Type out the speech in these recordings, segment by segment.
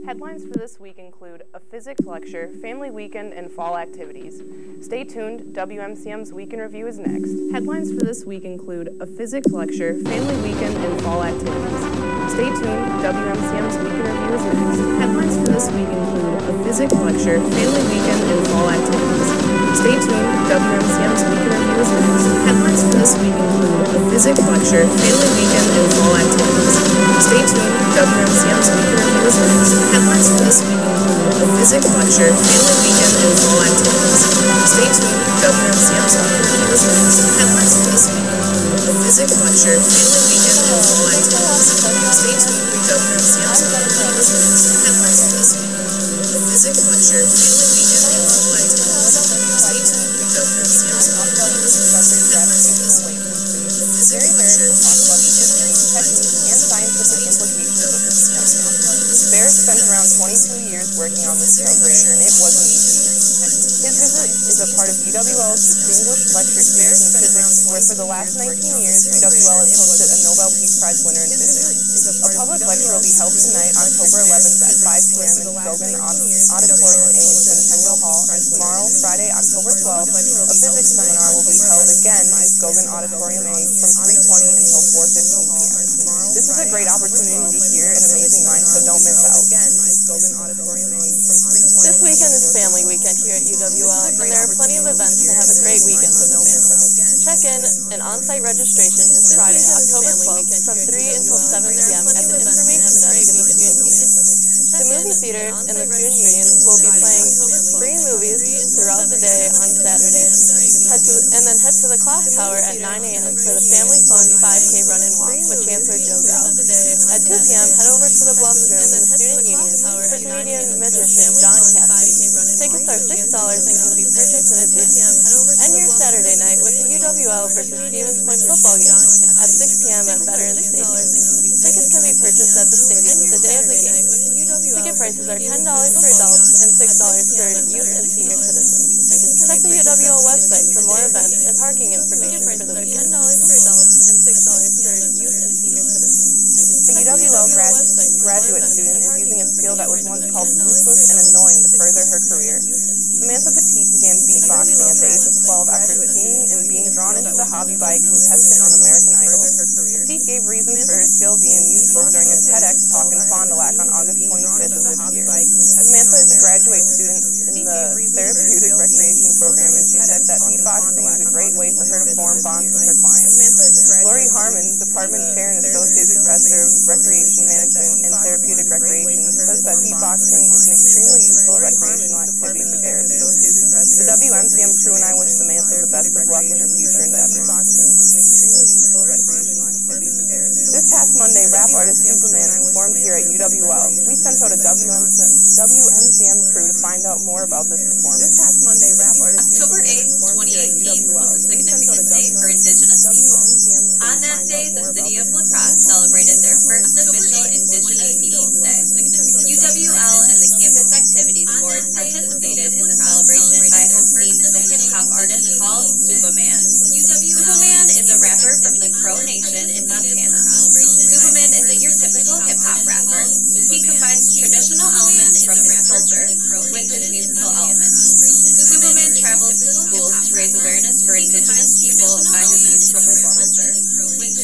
Headlines for this week include a physics lecture, family weekend, and fall activities. Stay tuned, WMCM's Week in Review is next. Headlines for this week include a physics lecture, family weekend, and fall activities. Stay tuned, WMCM's Week in Review is next. Headlines for this week include a physics lecture, family weekend, and fall activities. Stay tuned, WMCM's Week in Review is next. Headlines for this week include a physics lecture, family weekend, and fall activities. Stay tuned, WMCM's Week in Review is next. Headlines for this week include a physics lecture, family weekend, and fall activities. Stay tuned, WMCM's Week in Review is next. Headlines for this week include a physics lecture, family weekend, and fall activities. Stay tuned, WMCM's Week in Review is next. Headlines for this week include a physics lecture, family weekend, and fall activities. Stay tuned, WMCM's Week in Review is next. Headlines for this week include a physics lecture, family weekend, and fall activities. And scientific implications of this discovery. Bear spent around 22 years working on this discovery, and it wasn't easy. His visit is a part of UWL's Distinguished Lecture Series in Physics, where for the last 19 years, UWL has hosted a Nobel Peace Prize winner in physics. A public lecture will be held tonight, October 11th at 5 p.m. in Gogan Auditorium A in Centennial Hall, and tomorrow, Friday, October 12th, a physics seminar will be held again in Gogan Auditorium A from 3:20 until 4:15 p.m. This is a great opportunity to hear an amazing mind, so don't miss out. This weekend is Family Weekend here at UWL, and there are plenty of events to have a great weekend with the family. Check in, and on-site registration is Friday, October 12th from 3 until 7 p.m. at the Information Desk in the Student Union. The movie theater in the Student Union will be playing free movies throughout the day on Saturday, and then head to the Clock Tower at 9 a.m. for the Family Fun 5K Run and Walk with Chancellor Joe Gao. At 2 p.m., head over to the Bluffs Room in the Student Union for comedian magician John Cassidy. Tickets are $6 and can be purchased in advance. End your Saturday night with the UWL versus Stevens Point football game at 6 p.m. at Veterans Stadium. Tickets can be purchased at the stadium the day of the game. Ticket prices are $10 for adults and $6 for youth and senior citizens. Check the UWL website for more events and parking information for the weekend. $10 for adults and $6 for youth and senior citizens. The UWL graduate student is using a skill that was once called useless and annoying to further her career. Samantha Petit began beatboxing at the age of 12 after seeing and being drawn into the hobby by a contestant on American Idol. Petit gave reasons for her skill being useful during a TEDx talk in Fond du Lac on August 25th of this year. Samantha is a graduate student in the Therapeutic Recreation Program, and she said that beatboxing is a great way for her to form bonds with her clients. Lori Harmon, Department Chair and Associate Professor of Recreation Management and Therapeutic Recreation, says that beatboxing is an extremely useful recreational activity for therapists. The WMCM crew and I wish Samantha the best of luck in her future endeavors. This past Monday, rap artist Superman performed here at UWL. We sent out a WMCM crew to find out more about this performance. October 8th, 2018 was a significant day for Indigenous people. On that day, the city of La Crosse celebrated their first official Indigenous Peoples Day. UWL and the Campus Activities Board participated in the celebration by hosting the hip-hop artist called Superman. Superman is a rapper from the Crow Nation in Montana. Superman isn't your typical hip-hop rapper. He combines traditional elements from his culture with his musical elements. Superman travels to schools to raise awareness for Indigenous people by his musical performances.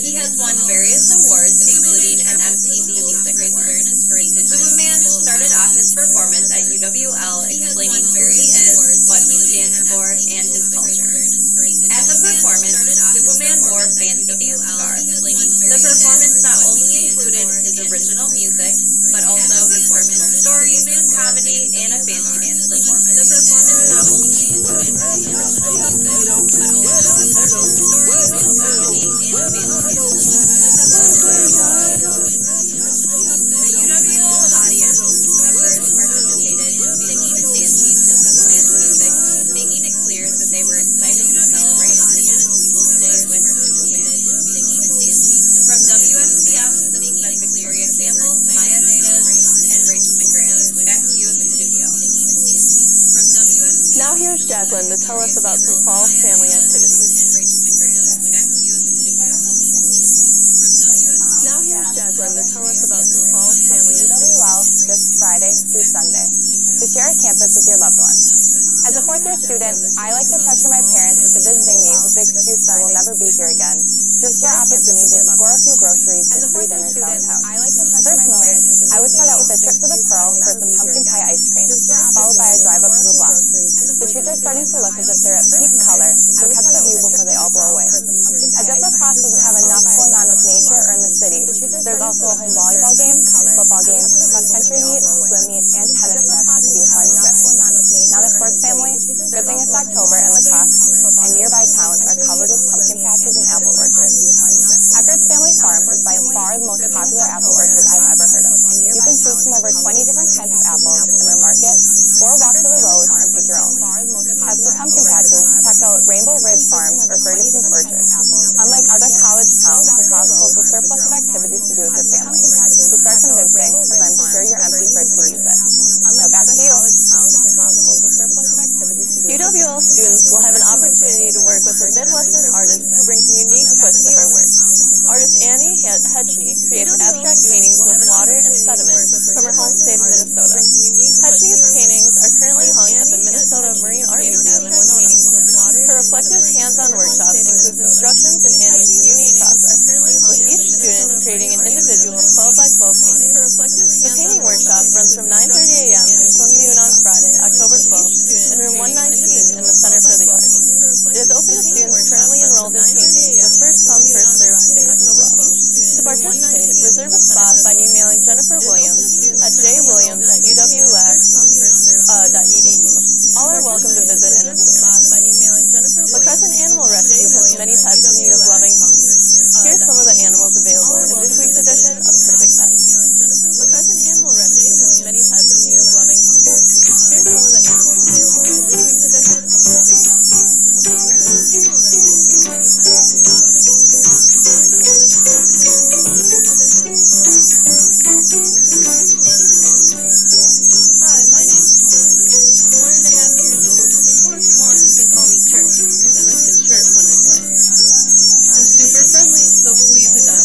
He has won various awards, including an MTV Music Award. Superman started off his performance at UWL explaining who he is, what he stands for, and his culture. At the performance, Superman wore fancy dance garb. The performance not only included his original music, but also his personal stories, comedy, and a fancy dance performance. Now here's Jacqueline to tell us about some fall family activities. UWL this Friday, to share a campus with your loved ones. As a fourth-year student, I like to pressure my parents into visiting me with the excuse that I will never be here again, just share opportunity to score a few groceries and free dinners downtown. Personally, I would start out with a trip to the Pearl for some pumpkin pie ice cream, followed by a drive up to the block. The trees are starting to look as if they're at peak color, so catch the view before they all blow away. As if lacrosse doesn't have enough going on with nature or in the city, there's also a home volleyball game, football game, cross-country meet, swim meet, and tennis match that could be a fun trip. Now the sports family, good thing it's October and lacrosse and nearby towns are covered with pumpkin patches and apple orchards. Eckert's Family Farms is by far the most popular apple orchard I've ever heard of. You can choose from over 20 different kinds of apples in their market, or walk to the rows and pick your own. As for pumpkin patches, check out Rainbow Ridge Farms or Ferguson's Orchard. Unlike other college towns, lacrosse holds a surplus of activities to do with your family. So start convincing, as I'm sure your empty fridge could use it. Now back to you. UWL students will have an opportunity to work with a Midwestern artist who brings a unique twist to her work. Artist Annie Hedgeny creates abstract paintings with water and sediment from her home state of Minnesota. Hedgeny's paintings are currently hung at the Minnesota Marine Art Museum in Winona. Her reflective hands-on workshop includes instructions in Annie's unique process, with each student creating an individual 12 by 12 painting. The painting workshop runs from 9:30 a.m. until noon on Friday, October 12th, in room 119 in the Center for the Arts. It is open to students currently enrolled in painting, with first-come, first-served space as well. To participate, reserve a spot by emailing Jennifer Williams at jwilliams@uwlax.edu. All are welcome to visit and observe. La Crescent Animal Rescue has many pets in need of loving homes. Here's some of the animals available in this week's edition of Perfect Pets. La Crescent Animal Rescue has many pets in need of loving homes. Here's some of the animals available in this week's edition of Perfect Pets. Hi, my name's Connor. I'm 1.5 years old. Or if you want, you can call me Chirp, because I like to chirp when I play. I'm super friendly, so please adopt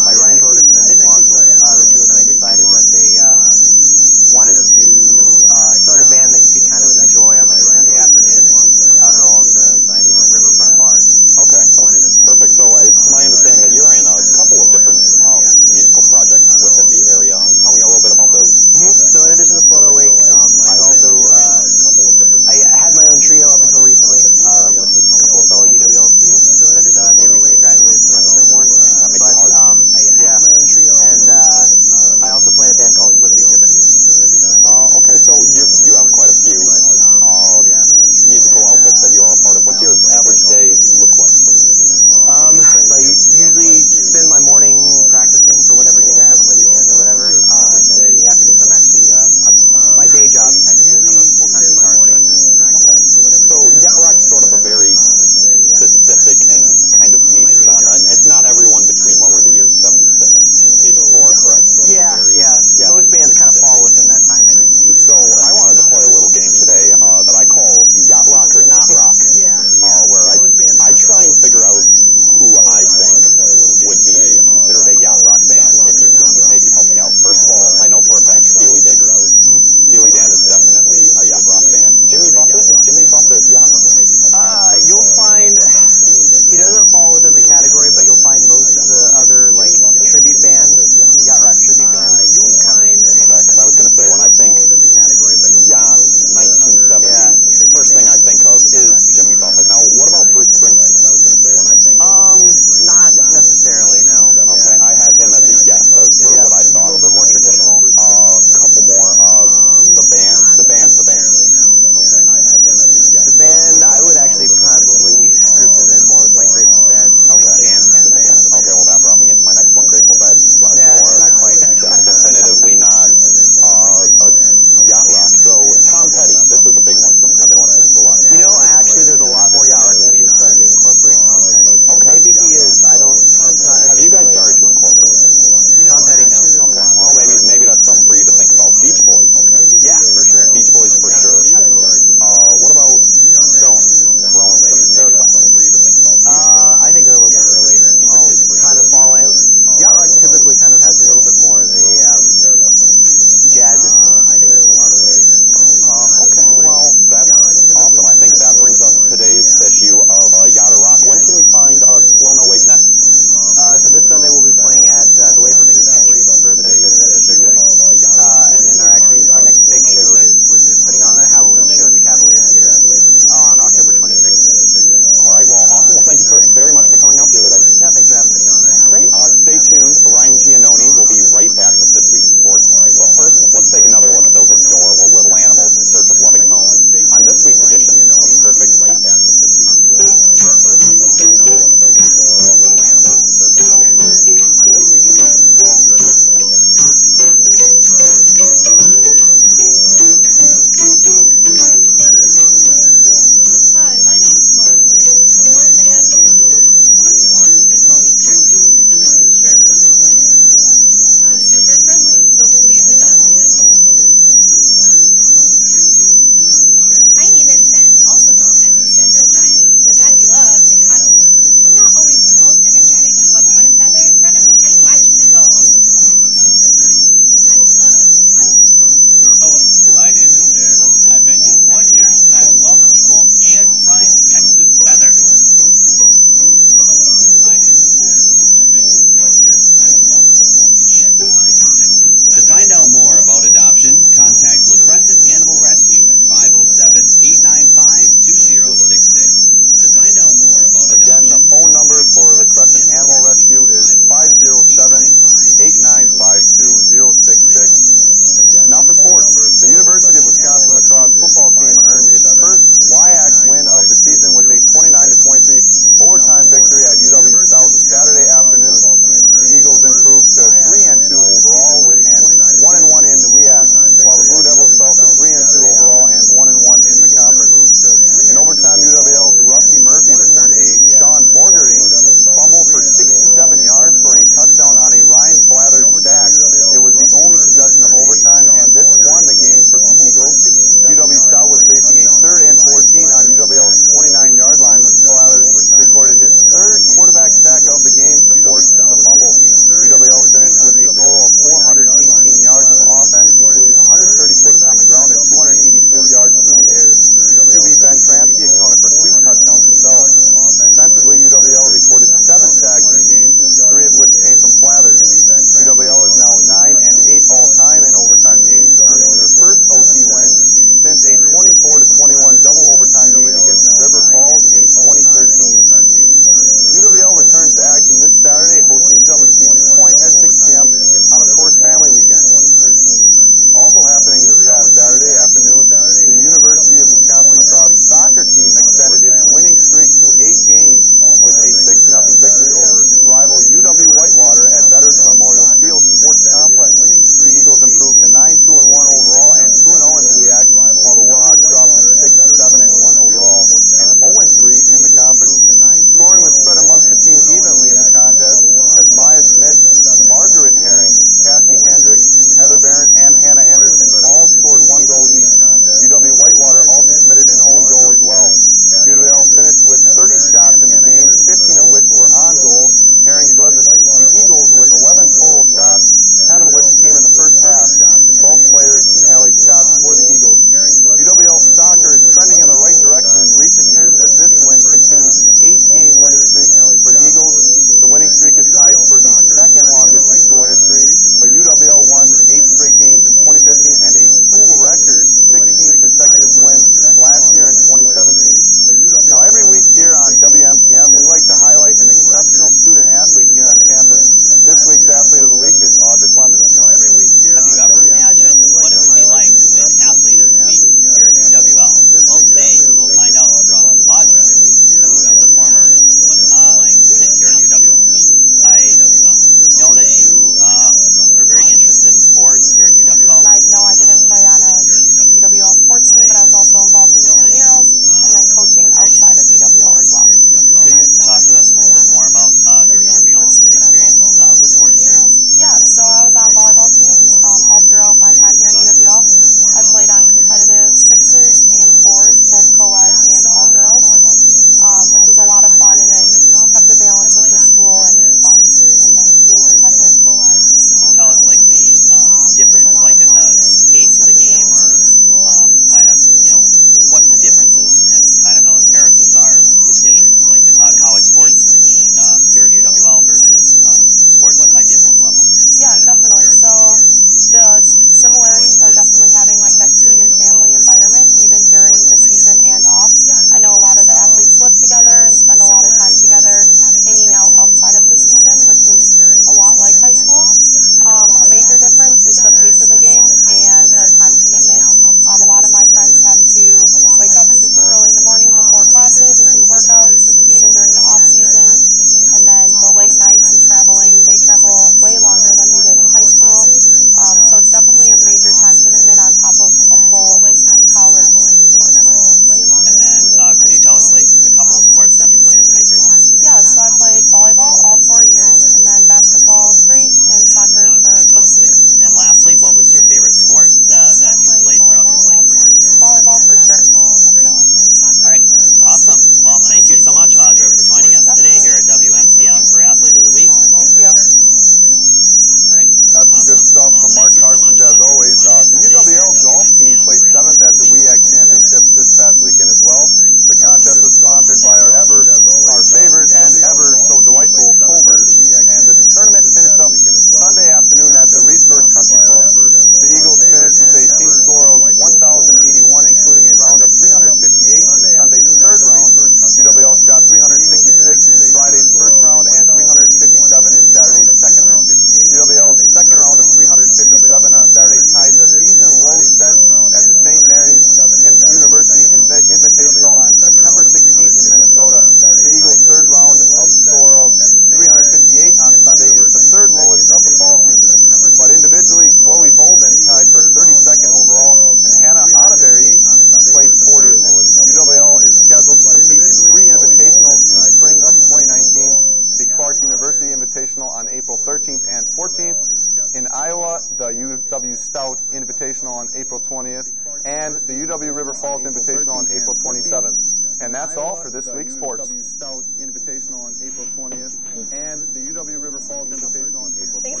And that's all for this week's sports. UW Stout Invitational on April 20th and the UW River Falls Invitational on April 20th. Thanks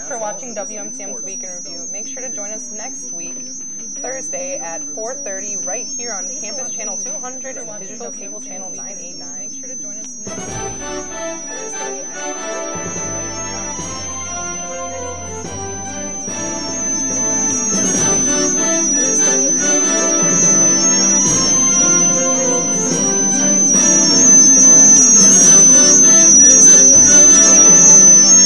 for watching WMCM's Week in Review. Make sure to join us next week, Thursday at 4:30, right here on Campus Channel 200 and Digital Cable Channel 989. Make sure to join us next week, Thursday at 4:30.